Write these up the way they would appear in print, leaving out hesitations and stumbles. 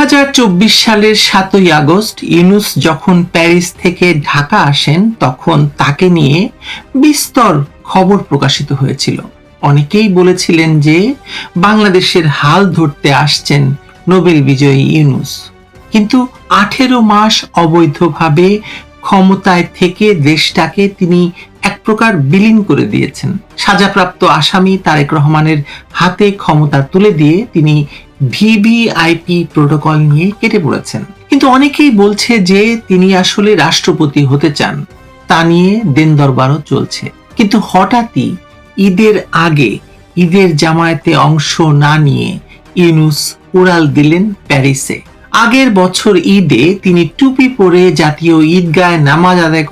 2024 সালের 7ই আগস্ট ইউনূস যখন প্যারিস থেকে ঢাকা আসেন তখন তাকে নিয়ে বিস্তর খবর প্রকাশিত হয়েছিল। অনেকেই বলেছিলেন যে বাংলাদেশের হাল ধরতে আসছেন নোবেল বিজয়ী ইউনূস। কিন্তু 18 মাস অবৈধভাবে ক্ষমতায় থেকে দেশটাকে তিনি এক প্রকার বিলীন করে দিয়েছেন। সাজাপ্রাপ্ত আসামি তারেক রহমানের হাতে ক্ষমতা তুলে দিয়ে তিনি ভিভিআইপি প্রোটোকল নিয়ে কেটে পড়েছেন। কিন্তু অনেকেই বলছে যে তিনি আসলে রাষ্ট্রপতি হতে চান, তা নিয়ে দেন দরবারও চলছে। কিন্তু হঠাৎই ঈদের আগে ঈদের জামায়াতে অংশ না নিয়ে ইউনূস উড়াল দিলেন প্যারিসে। আগের বছর ঈদে তিনি টুপি পরে জাতীয় ঈদগাহে নামাজ আদায়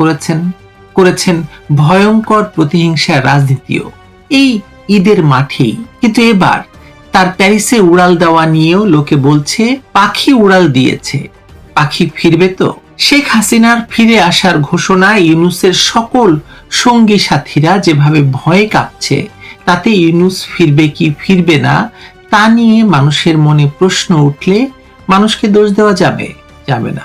করেছেন ভয়ঙ্কর প্রতিহিংসার রাজনীতিও এই ঈদের মাঠেই। কিন্তু এবার তার প্যারিসে উড়াল দেওয়া নিয়েও লোকে বলছে পাখি উড়াল দিয়েছে, পাখি ফিরবে তো। শেখ হাসিনার ফিরে আসার ঘোষণা ইউনূসের সকল সঙ্গী সাথীরা যেভাবে ভয়ে কাঁপছে, তাতে ইউনূস ফিরবে কি ফিরবে না তা নিয়ে মানুষের মনে প্রশ্ন উঠলে মানুষকে দোষ দেওয়া যাবে না।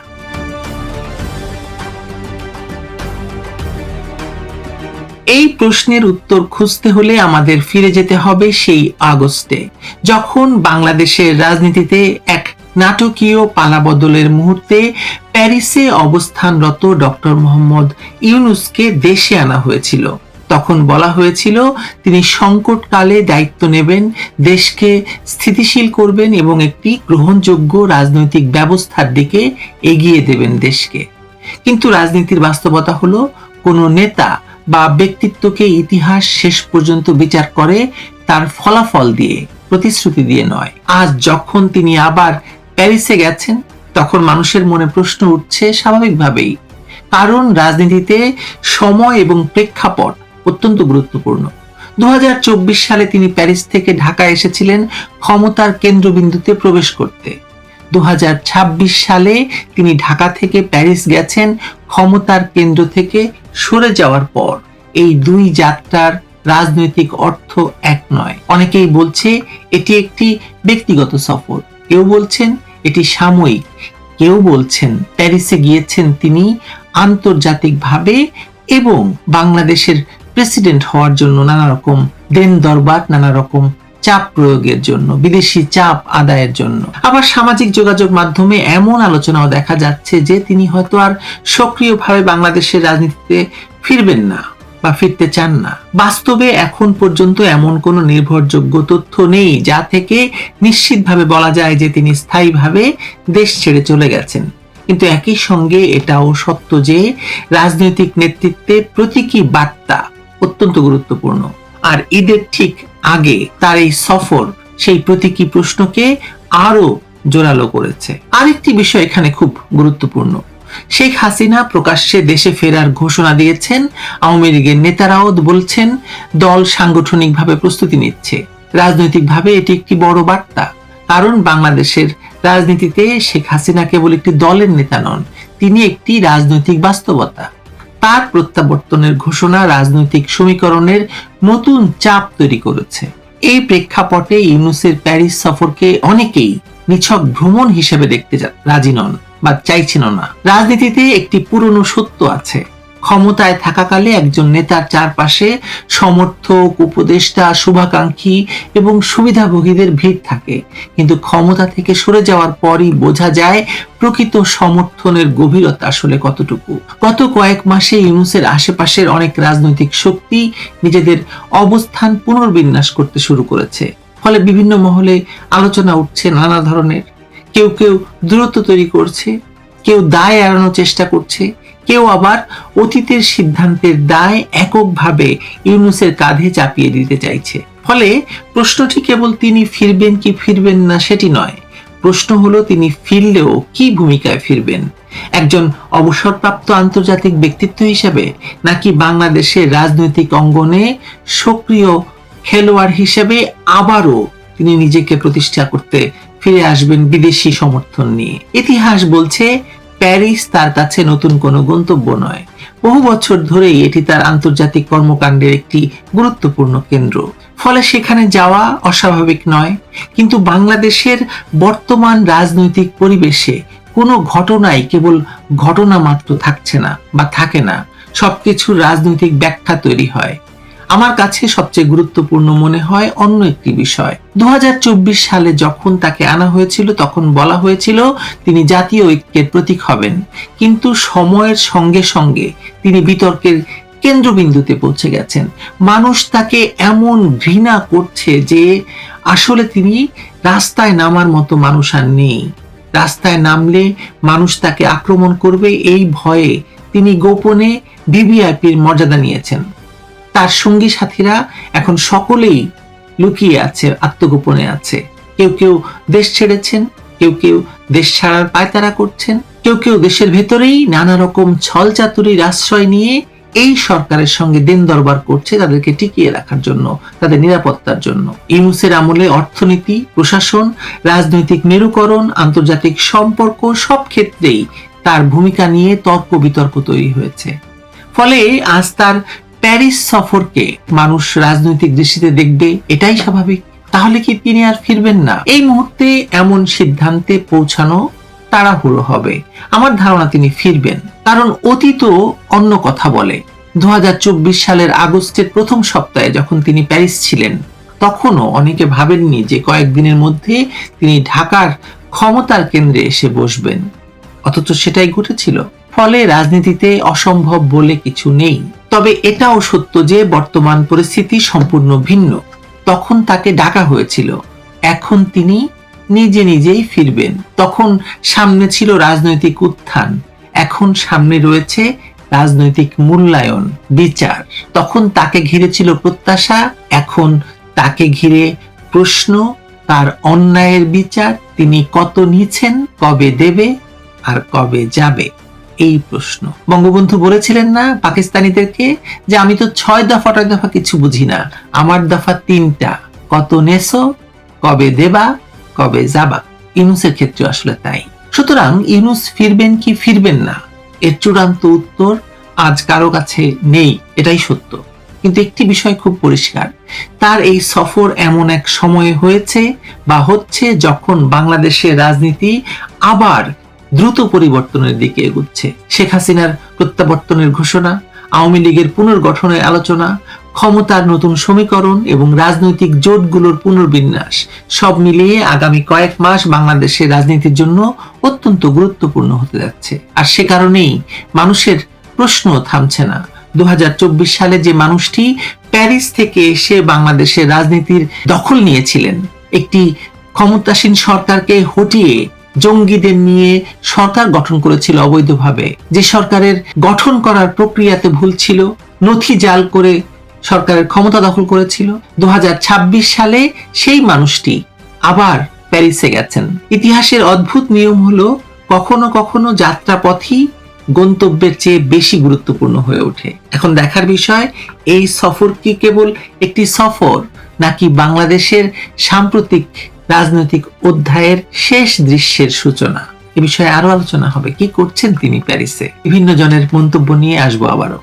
এই প্রশ্নের উত্তর খুঁজতে হলে আমাদের ফিরে যেতে হবে সেই আগস্টে, যখন বাংলাদেশের রাজনীতিতে এক নাটকীয় পালাবদলের মুহূর্তে প্যারিসে অবস্থানরত ডক্টর মোহাম্মদ ইউনূসকে দেশে আনা হয়েছিল। তখন বলা হয়েছিল তিনি সংকটকালে দায়িত্ব নেবেন, দেশকে স্থিতিশীল করবেন এবং একটি গ্রহণযোগ্য রাজনৈতিক ব্যবস্থার দিকে এগিয়ে দেবেন দেশকে। কিন্তু রাজনীতির বাস্তবতা হলো কোনো নেতা বা ব্যক্তিত্বকে ইতিহাস শেষ পর্যন্ত বিচার করে তার ফলাফল দিয়ে, প্রতিশ্রুতি দিয়ে নয়। আজ যখন তিনি আবার প্যারিসে গেছেন তখন মানুষের মনে প্রশ্ন উঠছে স্বাভাবিকভাবেই, কারণ রাজনীতিতে সময় এবং প্রেক্ষাপট অত্যন্ত গুরুত্বপূর্ণ। 2024 সালে তিনি প্যারিস থেকে ঢাকা এসেছিলেন ক্ষমতার কেন্দ্রবিন্দুতে প্রবেশ করতে। 2026 সালে তিনি ঢাকা থেকে প্যারিস গেছেন ক্ষমতার কেন্দ্র থেকে সরে যাওয়ার পর। এই দুই যাত্রার রাজনৈতিক অর্থ এক নয়। অনেকেই বলছে এটি একটি ব্যক্তিগত সফর, কেউ বলছেন এটি সাময়িক, কেউ বলছেন প্যারিসে গিয়েছেন তিনি আন্তর্জাতিকভাবে এবং বাংলাদেশের প্রেসিডেন্ট হওয়ার জন্য নানা রকম দেন দরবার, নানা রকম চাপ প্রয়োগের জন্য, বিদেশি চাপ আদায়ের জন্য। আবার সামাজিক যোগাযোগ মাধ্যমে এমন আলোচনাও দেখা যাচ্ছে যে তিনি হয়তো আর সক্রিয়ভাবে বাংলাদেশের রাজনীতিতে ফিরবেন না বা ফিরতে চান না। বাস্তবে এখন পর্যন্ত এমন কোনো নির্ভরযোগ্য তথ্য নেই যা থেকে নিশ্চিতভাবে বলা যায় যে তিনি স্থায়ীভাবে দেশ ছেড়ে চলে গেছেন। কিন্তু একই সঙ্গে এটাও সত্য যে রাজনৈতিক নেতৃত্বে প্রতীকী বার্তা অত্যন্ত গুরুত্বপূর্ণ। আর ঈদের ঠিক আগে তার এই সফর সেই প্রতীকী প্রশ্নকে আরো জোরালো করেছে। আরেকটি বিষয় এখানে খুব গুরুত্বপূর্ণ, শেখ হাসিনা প্রকাশ্যে দেশে ফেরার ঘোষণা দিয়েছেন। আওয়ামী লীগের নেতারাও বলছেন দল সাংগঠনিকভাবে প্রস্তুতি নিচ্ছে। রাজনৈতিকভাবে এটি একটি বড় বার্তা, কারণ বাংলাদেশের রাজনীতিতে শেখ হাসিনা কেবল একটি দলের নেতা নন, তিনি একটি রাজনৈতিক বাস্তবতা। তার প্রত্যাবর্তনের ঘোষণা রাজনৈতিক সমীকরণের নতুন চাপ তৈরি করেছে। এই প্রেক্ষাপটে ইউনূসের প্যারিস সফরকে অনেকেই নিছক ভ্রমণ হিসেবে দেখতে রাজি নন বা চাইছেন না। রাজনীতিতে একটি পুরনো সত্য আছে, ক্ষমতায় থাকাকালে একজন নেতার চারপাশে সমর্থক, উপদেষ্টা, শুভাকাঙ্ক্ষী এবং সুবিধাভোগীদের ভিড় থাকে। কিন্তু ক্ষমতা থেকে সরে যাওয়ার পরই বোঝা যায় প্রকৃত সমর্থনের গভীরতা আসলে কতটুকু। গত কয়েক মাসে ইউনূসের আশেপাশের অনেক রাজনৈতিক শক্তি নিজেদের অবস্থান পুনর্বিন্যাস করতে শুরু করেছে। ফলে বিভিন্ন মহলে আলোচনা উঠছে নানা ধরনের। কেউ দূরত্ব তৈরি করছে, কেউ দায় এড়ানোর চেষ্টা করছে, কেউ আবার অতীতের সিদ্ধান্তের দায় এককভাবে ইউনূসের কাঁধে চাপিয়ে দিতে চাইছে। ফলে প্রশ্নটি কেবল তিনি ফিরবেন কি ফিরবেন না সেটি নয়, প্রশ্ন হলো তিনি ফিরলেও কি ভূমিকায় ফিরবেন, একজন অবসরপ্রাপ্ত আন্তর্জাতিক ব্যক্তিত্ব হিসেবে, নাকি বাংলাদেশের রাজনৈতিক অঙ্গনে সক্রিয় খেলোয়াড় হিসেবে আবারও তিনি নিজেকে প্রতিষ্ঠা করতে ফিরে আসবেন বিদেশি সমর্থন নিয়ে। ইতিহাস বলছে প্যারিস তার কাছে নতুন কোনো গন্তব্য নয়, বহু বছর ধরেই এটি তার আন্তর্জাতিক কর্মকাণ্ডের একটি গুরুত্বপূর্ণ কেন্দ্র। ফলে সেখানে যাওয়া অস্বাভাবিক নয়। কিন্তু বাংলাদেশের বর্তমান রাজনৈতিক পরিবেশে কোনো ঘটনাই কেবল ঘটনা মাত্র থাকছে না বা থাকে না, সবকিছুর রাজনৈতিক ব্যাখ্যা তৈরি হয়। আমার কাছে সবচেয়ে গুরুত্বপূর্ণ মনে হয় অন্য একটি বিষয়। 2024 সালে যখন তাকে আনা হয়েছিল তখন বলা হয়েছিল তিনি জাতীয় ঐক্যের প্রতীক হবেন, কিন্তু সময়ের সঙ্গে সঙ্গে তিনি বিতর্কের কেন্দ্রবিন্দুতে পৌঁছে গেছেন। মানুষ তাকে এমন ঘৃণা করছে যে আসলে তিনি রাস্তায় নামার মতো মানুষ আর নেই। রাস্তায় নামলে মানুষ তাকে আক্রমণ করবে এই ভয়ে তিনি গোপনে ভিভিআইপির মর্যাদা নিয়েছেন। তার সঙ্গী সাথীরা এখন সকলেই লুকিয়ে আছে, আত্মগোপনে আছে। কেউ কেউ দেশ ছেড়েছেন, কেউ কেউ দেশ ছাড়ার পায়তারা করছেন, কেউ কেউ দেশের ভেতরেই নানা রকম ছল চাতুরির আশ্রয় নিয়ে এই সরকারের সঙ্গে দিন দরবার করছে তাদেরকে টিকিয়ে রাখার জন্য, তাদের নিরাপত্তার জন্য। ইউনূসের আমলে অর্থনীতি, প্রশাসন, রাজনৈতিক মেরুকরণ, আন্তর্জাতিক সম্পর্ক সব ক্ষেত্রেই তার ভূমিকা নিয়ে তর্ক বিতর্ক তৈরি হয়েছে। ফলে আজ তার প্যারিস সফরকে মানুষ রাজনৈতিক দৃষ্টিতে দেখবে, এটাই স্বাভাবিক। তাহলে কি তিনি আর ফিরবেন না? এই মুহূর্তে এমন সিদ্ধান্তে পৌঁছানো তাড়াহুড়ো হবে। আমার ধারণা তিনি ফিরবেন, কারণ অতীতও অন্য কথা বলে। 2024 সালের আগস্টের প্রথম সপ্তাহে যখন তিনি প্যারিস ছিলেন তখনও অনেকে ভাবেননি যে কয়েকদিনের মধ্যে তিনি ঢাকার ক্ষমতার কেন্দ্রে এসে বসবেন, অথচ সেটাই ঘটেছিল। ফলে রাজনীতিতে অসম্ভব বলে কিছু নেই। তবে এটাও সত্য যে বর্তমান পরিস্থিতি সম্পূর্ণ ভিন্ন। তখন তাকে ডাকা হয়েছিল, এখন তিনি নিজে নিজেই ফিরবেন। তখন সামনে ছিল রাজনৈতিক উত্থান, এখন সামনে রয়েছে রাজনৈতিক মূল্যায়ন, বিচার। তখন তাকে ঘিরে ছিল প্রত্যাশা, এখন তাকে ঘিরে প্রশ্ন, তার অন্যায়ের বিচার। তিনি কত নিছেন, কবে দেবে আর কবে যাবে, এই প্রশ্ন। বঙ্গবন্ধু বলেছিলেন না পাকিস্তানিদেরকে যে আমি তো 6 দফা দফা কিছু বুঝি না, আমার দফা 3টা, কত নেছো, কবে দেবা, কবে যাবা। ইউনূসের ক্ষেত্রে আসলে তাই। সুতরাং ইউনূস ফিরবেন কি ফিরবেন না এর চূড়ান্ত উত্তর আজ কারো কাছে নেই, এটাই সত্য। কিন্তু একটি বিষয় খুব পরিষ্কার, তার এই সফর এমন এক সময়ে হয়েছে বা হচ্ছে যখন বাংলাদেশের রাজনীতি আবার দ্রুত পরিবর্তনের দিকে এগুচ্ছে। শেখ হাসিনার প্রত্যাবর্তনের ঘোষণা, আওয়ামী লীগের পুনর্গঠনের আলোচনা, ক্ষমতার নতুন সমীকরণ এবং রাজনৈতিক জোটগুলোর পুনর্বিন্যাস সব মিলিয়ে আগামী কয়েক মাস বাংলাদেশের রাজনীতির জন্য অত্যন্ত গুরুত্বপূর্ণ হতে যাচ্ছে। আর সে কারণেই মানুষের প্রশ্ন থামছে না। 2024 সালে যে মানুষটি প্যারিস থেকে এসে বাংলাদেশের রাজনীতির দখল নিয়েছিলেন, একটি ক্ষমতাসীন সরকারকে হটিয়ে জঙ্গিদের নিয়ে সরকার গঠন করেছিল অবৈধভাবে, যে সরকারের গঠন করার প্রক্রিয়াতে ভুল ছিল, নথি জাল করে সরকারের ক্ষমতা দখল করেছিল, 2026 সালে সেই মানুষটি আবার প্যারিসে গেছেন। ইতিহাসের অদ্ভুত নিয়ম হলো কখনো কখনো যাত্রাপথই গন্তব্যের চেয়ে বেশি গুরুত্বপূর্ণ হয়ে ওঠে। এখন দেখার বিষয় এই সফর কি কেবল একটি সফর নাকি বাংলাদেশের সাম্প্রতিক রাজনৈতিক অধ্যায়ের শেষ দৃশ্যের সূচনা। এ বিষয়ে আরো আলোচনা হবে। কি করছেন তিনি প্যারিসে, বিভিন্ন জনের মন্তব্য নিয়ে আসবো আবারও।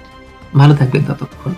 ভালো থাকবেন ততক্ষণ।